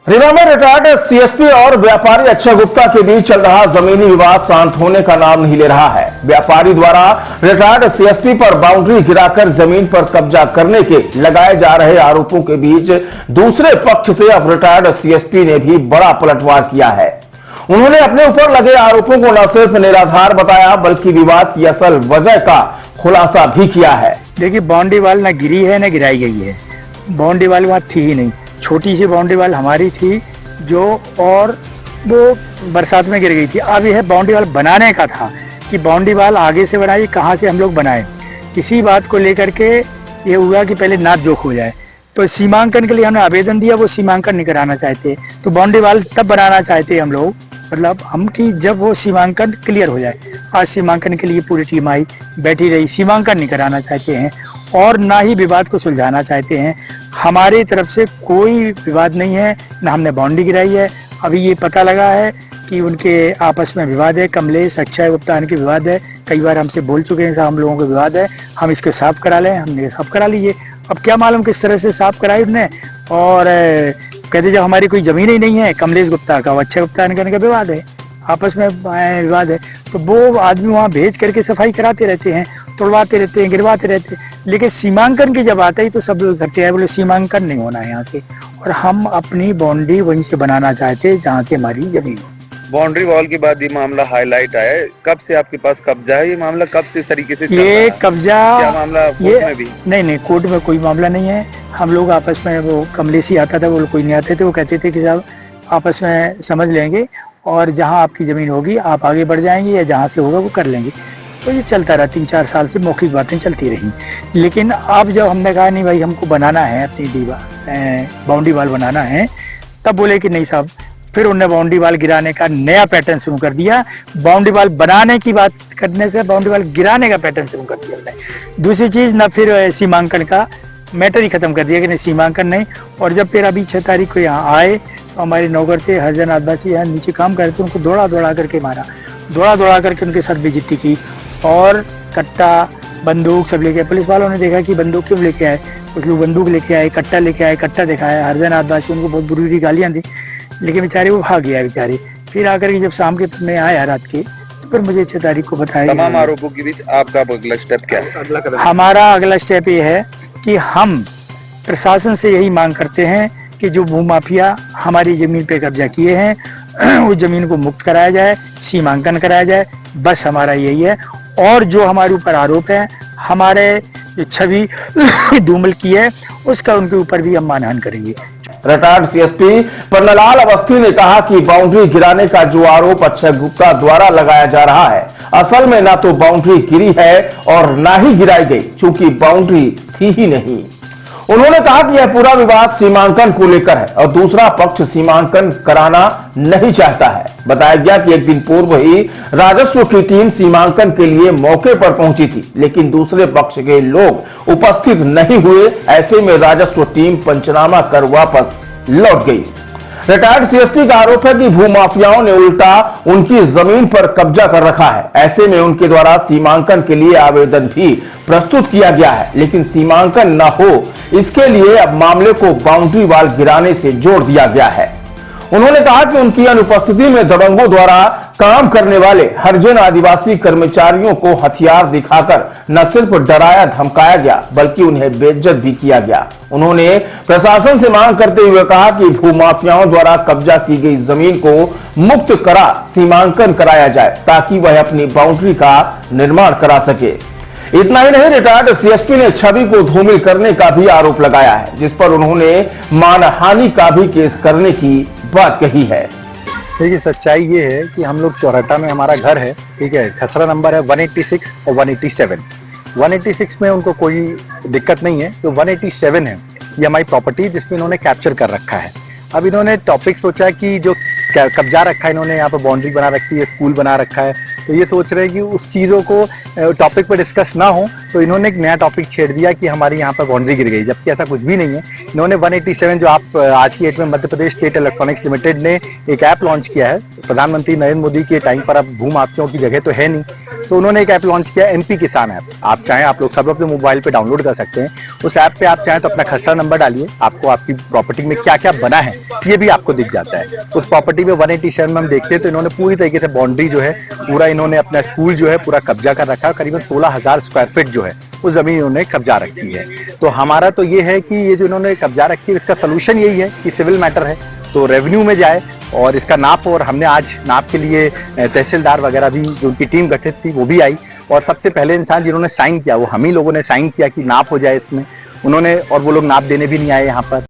रीवा में retired CSP और व्यापारी अक्षय गुप्ता के बीच चल रहा जमीनी विवाद शांत होने का नाम नहीं ले रहा है। व्यापारी द्वारा रिटायर्ड सीएसपी पर बाउंड्री गिराकर जमीन पर कब्जा करने के लगाए जा रहे आरोपों के बीच दूसरे पक्ष से अब रिटायर्ड सीएसपी ने भी बड़ा पलटवार किया है। उन्होंने अपने ऊपर लगे आरोपों को न सिर्फ निराधार बताया बल्कि विवाद की असल वजह का खुलासा भी किया है। देखिए, बाउंड्री वाल न गिरी है न गिराई गई है। बाउंड्री वाल वहाँ थी ही नहीं, छोटी सी बाउंड्री वाल हमारी थी जो, और वो बरसात में गिर गई थी। अब यह बाउंड्री वाल बनाने का था कि बाउंड्री वाल आगे से बनाई, कहाँ से हम लोग बनाए। इसी बात को लेकर के ये हुआ कि पहले नाप जोख हो जाए। तो सीमांकन के लिए हमने आवेदन दिया, वो सीमांकन नहीं कराना चाहते। तो बाउंड्री वाल तब बनाना चाहते हम लोग, मतलब हम, कि जब वो सीमांकन क्लियर हो जाए। आज सीमांकन के लिए पूरी टीम आई, बैठी रही। सीमांकन नहीं कराना चाहते हैं और ना ही विवाद को सुलझाना चाहते हैं। हमारी तरफ से कोई विवाद नहीं है, ना हमने बाउंड्री गिराई है। अभी ये पता लगा है कि उनके आपस में विवाद है, कमलेश अक्षय गुप्ता इनके विवाद है। कई बार हमसे बोल चुके हैं, साहब हम लोगों का विवाद है, हम इसको साफ करा लें। हमने साफ करा लीजिए। अब क्या मालूम किस तरह से साफ कराई उन्होंने। और कहते जब हमारी कोई जमीन ही नहीं है, कमलेश गुप्ता का अक्षय गुप्ता इनका विवाद है, आपस में विवाद है। तो वो आदमी वहाँ भेज करके सफाई कराते रहते हैं, तोड़वाते रहते हैं, गिरवाते रहते हैं। लेकिन सीमांकन की जब आता है तो सब लोग इकट्ठे हैं, बोले सीमांकन नहीं होना है यहाँ से, और हम अपनी बाउंड्री वहीं से बनाना चाहते हैं जहाँ से हमारी जमीन हो। बाउंड्री वॉल के बाद ये मामला हाईलाइट आया है। कब से आपके पास कब्जा है? ये मामला कब से इस तरीके से चल रहा है? ये कब्जा, क्या मामला कोर्ट में भी? नहीं, कोर्ट में कोई मामला नहीं है। हम लोग आपस में, वो कमलेश ही आता था, वो कोई नहीं आते थे। वो कहते थे कि साहब आपस में समझ लेंगे और जहाँ आपकी जमीन होगी आप आगे बढ़ जाएंगे, या जहाँ से होगा वो कर लेंगे। तो ये चलता रहा, 3-4 साल से मौखिक बातें चलती रही। लेकिन अब जब हमने कहा नहीं भाई हमको बनाना है, अपनी बाउंड्री वाल बनाना है, तब बोले कि नहीं साहब। फिर उन्होंने बाउंड्री वाल गिराने का नया पैटर्न शुरू कर दिया। बाउंड्री वाल बनाने की बात करने से बाउंड्री वाल गिराने का पैटर्न शुरू कर दिया उन्होंने। दूसरी चीज, न फिर सीमांकन का मैटर ही खत्म कर दिया कि नहीं सीमांकन नहीं। और जब फिर अभी 6 तारीख को यहाँ आए तो हमारे नौकर थे, हरजन आदिवासी यहाँ नीचे काम कर रहे थे, उनको दौड़ा करके मारा, दौड़ा करके उनके साथ बेइज्जती की, और कट्टा बंदूक सब लेके आए। पुलिस वालों ने देखा कि बंदूक क्यों लेके आए, कुछ लोग बंदूक लेके आए, कट्टा लेके आए, कट्टा दिखाया। हरजन आदिवासी उनको बहुत बुरी गालियाँ दी, लेकिन बेचारे वो भाग गया बेचारे। फिर आकर के जब शाम के में आया रात के, तो फिर मुझे 6 तारीख को बताया। तमाम आरोपों के बीच आपका अगला स्टेप क्या है? हमारा अगला स्टेप ये है कि हम प्रशासन से यही मांग करते हैं कि जो भूमाफिया हमारी जमीन पे कब्जा किए हैं उस जमीन को मुक्त कराया जाए, सीमांकन कराया जाए। बस हमारा यही है। और जो हमारे ऊपर आरोप है, हमारे जो छवि धूमल की है, उसका उनके ऊपर भी हम मानहानि करेंगे। रिटायर्ड सीएसपी पन्नालाल अवस्थी ने कहा कि बाउंड्री गिराने का जो आरोप अक्षय गुप्ता द्वारा लगाया जा रहा है, असल में ना तो बाउंड्री गिरी है और ना ही गिराई गई, क्योंकि बाउंड्री थी ही नहीं। उन्होंने कहा कि यह पूरा विवाद सीमांकन को लेकर है और दूसरा पक्ष सीमांकन कराना नहीं चाहता है। बताया गया कि एक दिन पूर्व ही राजस्व की टीम सीमांकन के लिए मौके पर पहुंची थी, लेकिन दूसरे पक्ष के लोग उपस्थित नहीं हुए। ऐसे में राजस्व टीम पंचनामा कर वापस लौट गई। रिटायर्ड सीएसपी का आरोप है कि भूमाफियाओं ने उल्टा उनकी जमीन पर कब्जा कर रखा है। ऐसे में उनके द्वारा सीमांकन के लिए आवेदन भी प्रस्तुत किया गया है, लेकिन सीमांकन न हो इसके लिए अब मामले को बाउंड्री वाल गिराने से जोड़ दिया गया है। उन्होंने कहा कि उनकी अनुपस्थिति में दबंगों द्वारा काम करने वाले हरिजन आदिवासी कर्मचारियों को हथियार दिखाकर न सिर्फ डराया धमकाया गया बल्कि उन्हें बेइज्जत भी किया गया। उन्होंने प्रशासन से मांग करते हुए कहा कि भूमाफियाओं द्वारा कब्जा की गई जमीन को मुक्त करा सीमांकन कराया जाए ताकि वह अपनी बाउंड्री का निर्माण करा सके। इतना ही नहीं, रिटायर्ड सीएसपी ने छवि को धूमिल करने का भी आरोप लगाया है, जिस पर उन्होंने मानहानि का भी केस करने की बात कही है। देखिए, सच्चाई ये है कि हम लोग चौराटा में हमारा घर है, ठीक है। खसरा नंबर है 186 और 187। 186 में उनको कोई दिक्कत नहीं है, तो 187 है ये हमारी प्रॉपर्टी जिसमें इन्होंने कैप्चर कर रखा है। अब इन्होंने टॉपिक सोचा कि जो कब्जा रखा है इन्होंने, यहाँ पर बाउंड्री बना रखी है, स्कूल बना रखा है, तो ये सोच रहे हैं कि उस चीज़ों को टॉपिक पर डिस्कस ना हो, तो इन्होंने एक नया टॉपिक छेड़ दिया कि हमारी यहाँ पर बाउंड्री गिर गई, जबकि ऐसा कुछ भी नहीं है। इन्होंने 187 जो आप आज की डेट में Madhya Pradesh state electronics limited ने एक ऐप लॉन्च किया है। प्रधानमंत्री नरेंद्र मोदी के टाइम पर अब भूमाफियाओं की जगह तो है नहीं, तो उन्होंने एक ऐप लॉन्च किया MP किसान ऐप। आप चाहें आप लोग सब अपने मोबाइल पे डाउनलोड कर सकते हैं। उस ऐप पे आप चाहें तो अपना खसरा नंबर डालिए, आपको आपकी प्रॉपर्टी में क्या क्या बना है ये भी आपको दिख जाता है। उस प्रॉपर्टी में 187 में हम देखते हैं तो इन्होंने पूरी तरीके से बाउंड्री जो है पूरा इन्होंने अपना स्कूल जो है पूरा कब्जा कर रखा है। करीबन 16,000 स्क्वायर फीट जो है उस जमीन इन्होंने कब्जा रखी है। तो हमारा तो ये है कि ये जो इन्होंने कब्जा रखी है इसका सोल्यूशन यही है कि सिविल मैटर है तो रेवेन्यू में जाए और इसका नाप, और हमने आज नाप के लिए तहसीलदार वगैरह भी जो उनकी टीम गठित थी वो भी आई, और सबसे पहले इंसान जिन्होंने साइन किया वो हम ही लोगों ने साइन किया कि नाप हो जाए इसमें, उन्होंने, और वो लोग नाप देने भी नहीं आए यहाँ पर।